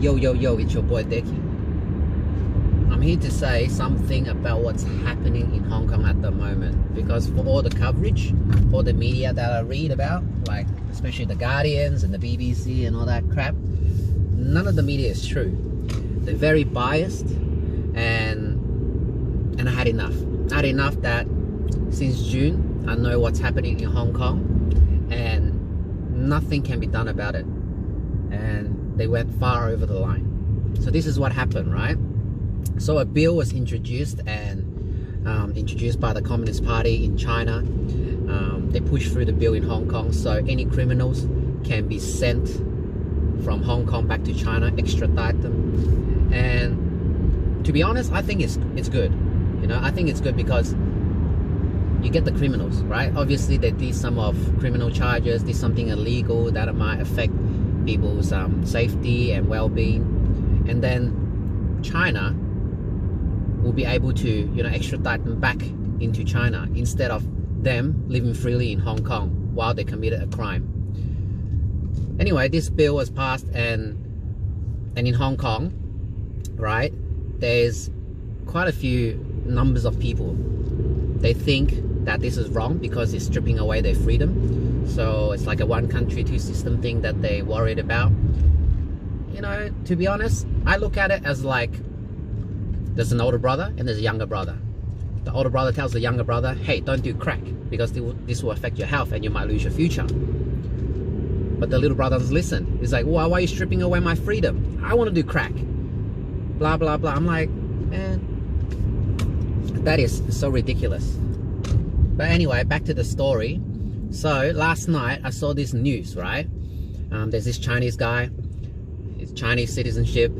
Yo, yo, yo, it's your boy Deki. I'm here to say something about what's happening in Hong Kong at the moment, because for all the coverage, all the media that I read about, like especially the Guardians and the BBC and all that crap, none of the media is true. They're very biased, and I had enough. I had enough that since June, I know what's happening in Hong Kong, and nothing can be done about it. And they went far over the line. So this is what happened, right? So a bill was introduced introduced by the Communist Party in China. They pushed through the bill in Hong Kong, so any criminals can be sent from Hong Kong back to China, extradite them. And to be honest, I think it's good. You know, I think it's good because you get the criminals, right? Obviously, they did some of criminal charges, did something illegal that might affect people's safety and well-being, and then China will be able to, you know, extradite them back into China instead of them living freely in Hong Kong while they committed a crime. Anyway, this bill was passed, and in Hong Kong, right, there's quite a few numbers of people. They think that this is wrong because it's stripping away their freedom. So it's like a one country, two system thing that they worried about. You know, to be honest, I look at it as like, there's an older brother and there's a younger brother. The older brother tells the younger brother, hey, don't do crack because this will affect your health and you might lose your future. But the little brother doesn't listen. He's like, why are you stripping away my freedom? I want to do crack. Blah, blah, blah. I'm like, man, that is so ridiculous. But anyway, back to the story. So last night I saw this news, right? There's this Chinese guy, his Chinese citizenship,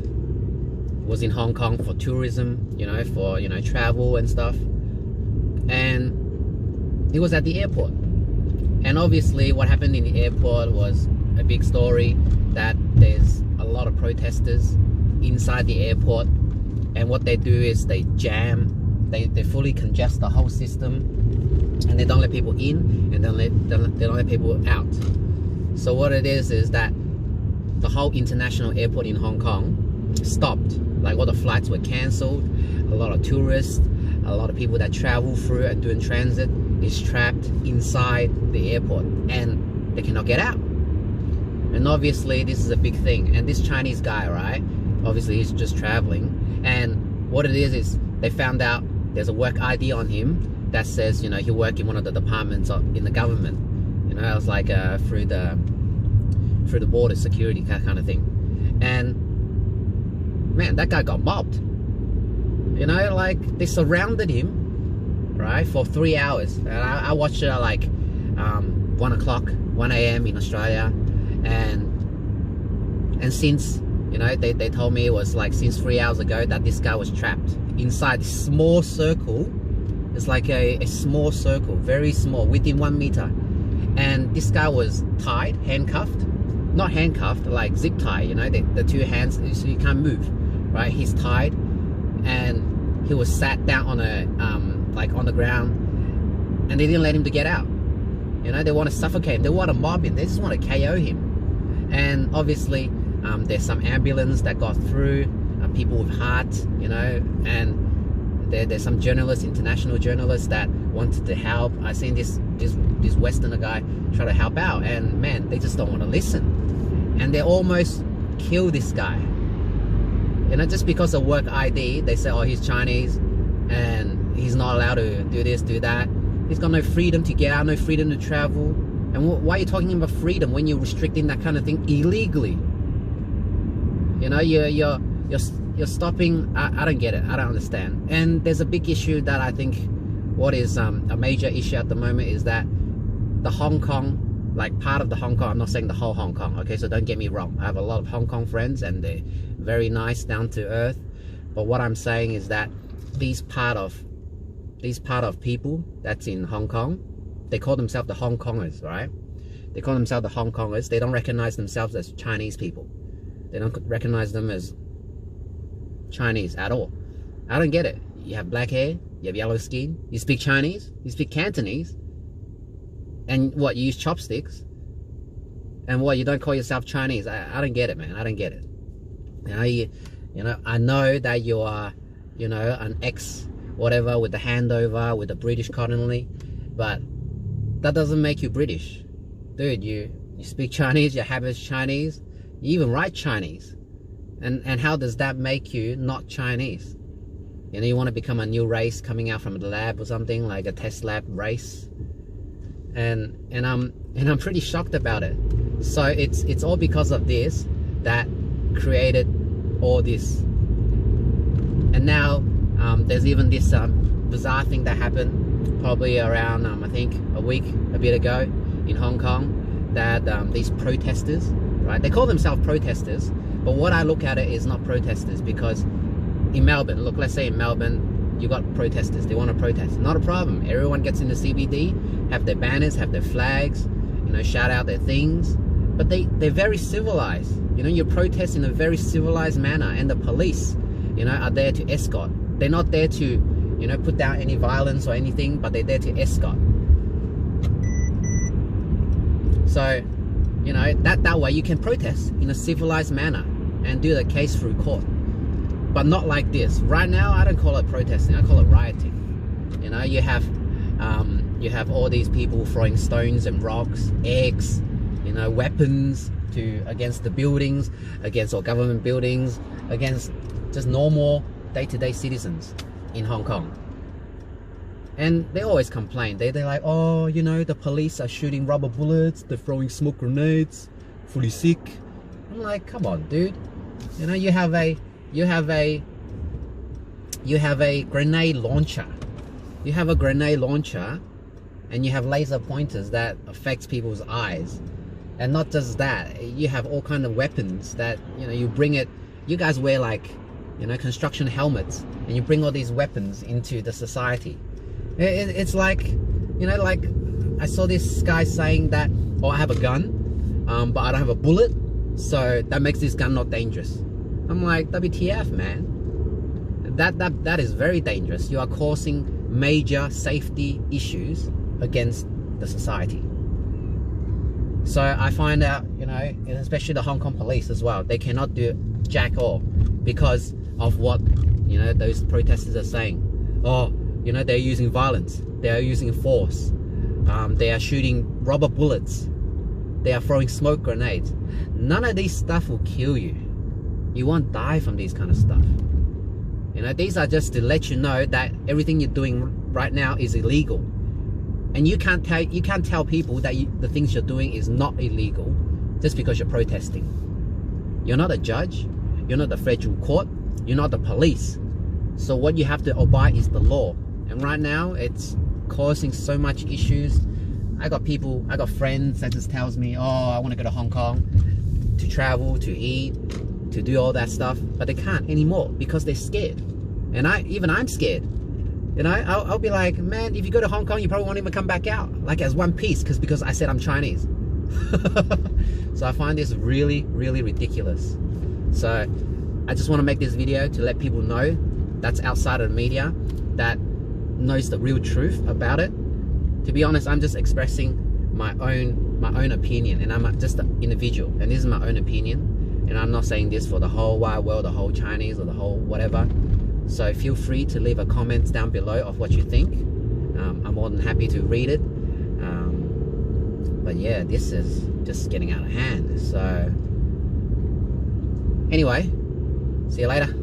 was in Hong Kong for tourism, you know, for, you know, travel and stuff. And he was at the airport. And obviously what happened in the airport was a big story, that there's a lot of protesters inside the airport. And what they do is they jam, they fully congest the whole system, and they don't let people in, and they don't let people out. So what it is that the whole international airport in Hong Kong stopped. Like all the flights were cancelled. A lot of tourists, a lot of people that travel through and doing transit is trapped inside the airport, and they cannot get out. And obviously this is a big thing. And this Chinese guy, right, obviously he's just traveling, and what it is they found out there's a work ID on him that says, you know, he worked in one of the departments in the government. You know, it was like through the border security kind of thing. And man, that guy got mobbed. You know, like they surrounded him, right, for 3 hours. And I watched it at like 1 o'clock, 1 a.m. in Australia. And since, you know, they told me it was like since 3 hours ago that this guy was trapped inside this small circle. It's like a small circle, very small, within 1 meter. And this guy was tied, handcuffed. Not handcuffed, like zip tie, you know, the two hands, so you can't move, right? He's tied, and he was sat down on a, like on the ground, and they didn't let him to get out. You know, they want to suffocate him, they want to mob him, they just want to KO him. And obviously, there's some ambulance that got through, people with hearts, you know, and there's some journalists, international journalists that wanted to help. I seen this Westerner guy try to help out, and man, they just don't want to listen. And they almost kill this guy. You know, just because of work ID, they say, oh, he's Chinese and he's not allowed to do this, do that. He's got no freedom to get out, no freedom to travel. And why are you talking about freedom when you're restricting that kind of thing illegally? You know, you're stopping. I don't get it. I don't understand. And there's a big issue that I think what is a major issue at the moment is that the Hong Kong, like part of the Hong Kong, I'm not saying the whole Hong Kong, okay, so don't get me wrong. I have a lot of Hong Kong friends and they're very nice, down to earth. But what I'm saying is that these part of people that's in Hong Kong, they call themselves the Hong Kongers, right? They call themselves the Hong Kongers. They don't recognize themselves as Chinese people. They don't recognize them as Chinese at all. I don't get it. You have black hair, you have yellow skin, you speak Chinese, you speak Cantonese, and what, you use chopsticks, and what, you don't call yourself Chinese? I don't get it, man. I don't get it. I know that you are, an ex whatever with the handover with the British colony, but that doesn't make you British, dude. You speak Chinese, your habits Chinese, you even write Chinese, and how does that make you not Chinese? You want to become a new race coming out from the lab or something, like a test lab race, and I'm pretty shocked about it. So it's all because of this that created all this. And now there's even this bizarre thing that happened probably around I think a bit ago in Hong Kong, that these protesters, right, they call themselves protesters, but what I look at it is not protesters, because in Melbourne, look, let's say in Melbourne you got protesters, they want to protest, not a problem. Everyone gets in the CBD, have their banners, have their flags, shout out their things, but they're very civilized. You protest in a very civilized manner, and the police, are there to escort. They're not there to, put down any violence or anything, but they're there to escort. So, that way you can protest in a civilized manner and do the case through court. But not like this. Right now, I don't call it protesting, I call it rioting. You have all these people throwing stones and rocks, eggs, weapons against the buildings, against all government buildings, against just normal day-to-day citizens in Hong Kong. And they always complain. They're like, oh, the police are shooting rubber bullets, they're throwing smoke grenades, fully sick. I'm like, come on, dude. You have a grenade launcher. You have a grenade launcher, and you have laser pointers that affects people's eyes. And not just that, you have all kind of weapons that, you bring it. You guys wear like, construction helmets, and you bring all these weapons into the society. It's like, like I saw this guy saying that, oh, I have a gun, but I don't have a bullet, so that makes this gun not dangerous. I'm like, WTF, man. That is very dangerous. You are causing major safety issues against the society. So I find out, especially the Hong Kong police as well, they cannot do jack all because of what, those protesters are saying. Oh, they're using violence, they are using force, they are shooting rubber bullets, they are throwing smoke grenades. None of these stuff will kill you. You won't die from these kind of stuff. These are just to let you know that everything you're doing right now is illegal. And you can't tell people that the things you're doing is not illegal just because you're protesting. You're not a judge, you're not the federal court, you're not the police. So what you have to abide is the law. And right now it's causing so much issues. I got friends that just tells me, oh, I want to go to Hong Kong to travel, to eat, to do all that stuff, but they can't anymore because they're scared. And I'm scared. I'll be like, man, if you go to Hong Kong, you probably won't even come back out, like as one piece, because I said I'm Chinese. So I find this really, really ridiculous. So I just want to make this video to let people know that's outside of the media, that knows the real truth about it. To be honest, I'm just expressing my own opinion, and I'm just an individual, and this is my own opinion, and I'm not saying this for the whole wide world, the whole Chinese, or the whole whatever. So feel free to leave a comment down below of what you think. I'm more than happy to read it. But yeah, this is just getting out of hand. So anyway, see you later.